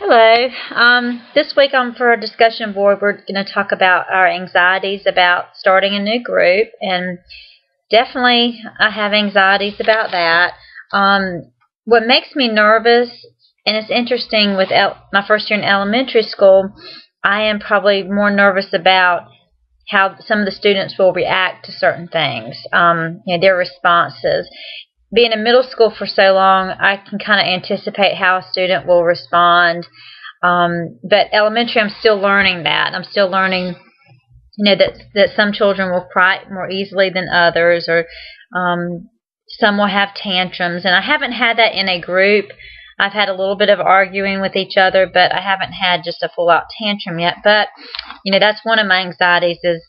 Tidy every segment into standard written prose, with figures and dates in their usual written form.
Hello. This week on for our discussion board, we're going to talk about our anxieties about starting a new group, and definitely I have anxieties about that. What makes me nervous, and it's interesting with my first year in elementary school, I am probably more nervous about how some of the students will react to certain things, their responses. Being in middle school for so long, I can kind of anticipate how a student will respond. But elementary, I'm still learning that. I'm still learning, that some children will cry more easily than others, or some will have tantrums. And I haven't had that in a group. I've had a little bit of arguing with each other, but I haven't had just a full-out tantrum yet. But, that's one of my anxieties is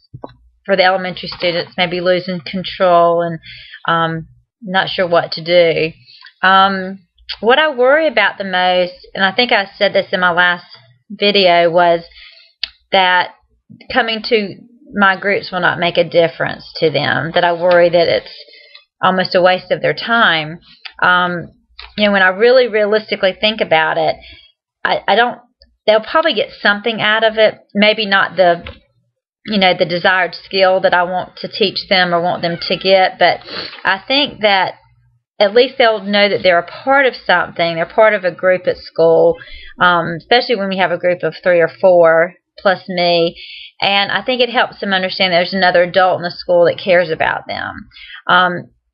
for the elementary students, maybe losing control and not sure what to do. What I worry about the most, and I think I said this in my last video, was that coming to my groups will not make a difference to them, that I worry that it's almost a waste of their time. When I really realistically think about it, they'll probably get something out of it, maybe not the desired skill that I want to teach them or want them to get, but I think that at least they'll know that they're a part of something. They're part of a group at school, especially when we have a group of 3 or 4 plus me, and I think it helps them understand there's another adult in the school that cares about them.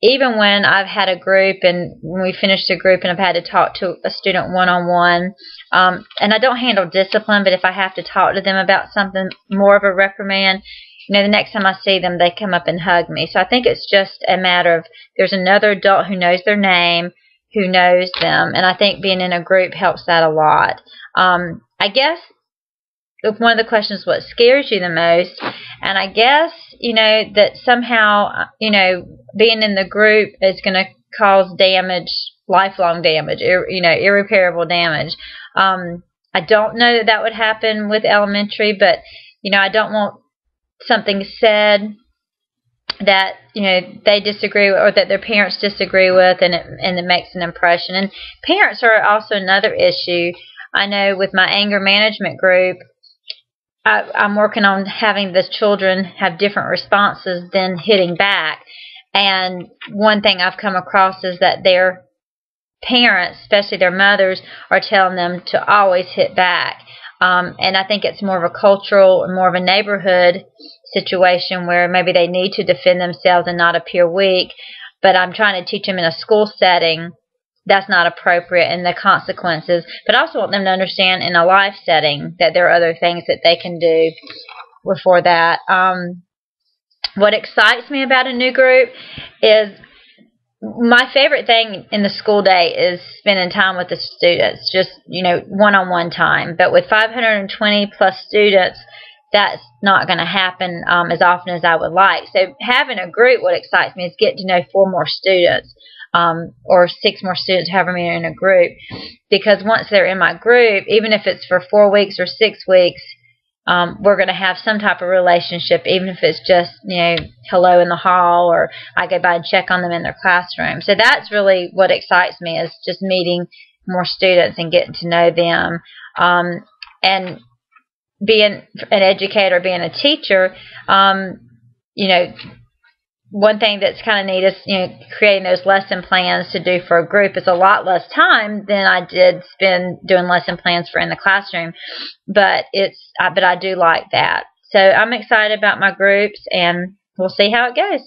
Even when I've had a group and when we finished a group and I've had to talk to a student one-on-one, and I don't handle discipline, but if I have to talk to them about something, more of a reprimand, the next time I see them, they come up and hug me. So I think it's just a matter of there's another adult who knows their name, who knows them, and I think being in a group helps that a lot. I guess one of the questions is what scares you the most, and I guess, that somehow, being in the group is going to cause damage, lifelong damage, irreparable damage. I don't know that that would happen with elementary, but, I don't want something said that, they disagree with, or that their parents disagree with, and it makes an impression. And parents are also another issue. I know with my anger management group, I'm working on having the children have different responses than hitting back. And one thing I've come across is that their parents, especially their mothers, are telling them to always hit back. And I think it's more of a cultural and more of a neighborhood situation where maybe they need to defend themselves and not appear weak. But I'm trying to teach them in a school setting that's not appropriate and the consequences. But I also want them to understand in a life setting that there are other things that they can do before that. What excites me about a new group is my favorite thing in the school day is spending time with the students, just, one-on-one time. But with 520 plus students, that's not going to happen as often as I would like. So having a group, what excites me is getting to know 4 more students. Or 6 more students, however many are in a group, because once they're in my group, even if it's for 4 weeks or 6 weeks, we're going to have some type of relationship, even if it's just, hello in the hall, or I go by and check on them in their classroom. So that's really what excites me, is just meeting more students and getting to know them. And being an educator, being a teacher, one thing that's kind of neat is, creating those lesson plans to do for a group is a lot less time than I did spend doing lesson plans for in the classroom. But I do like that. So I'm excited about my groups, and we'll see how it goes.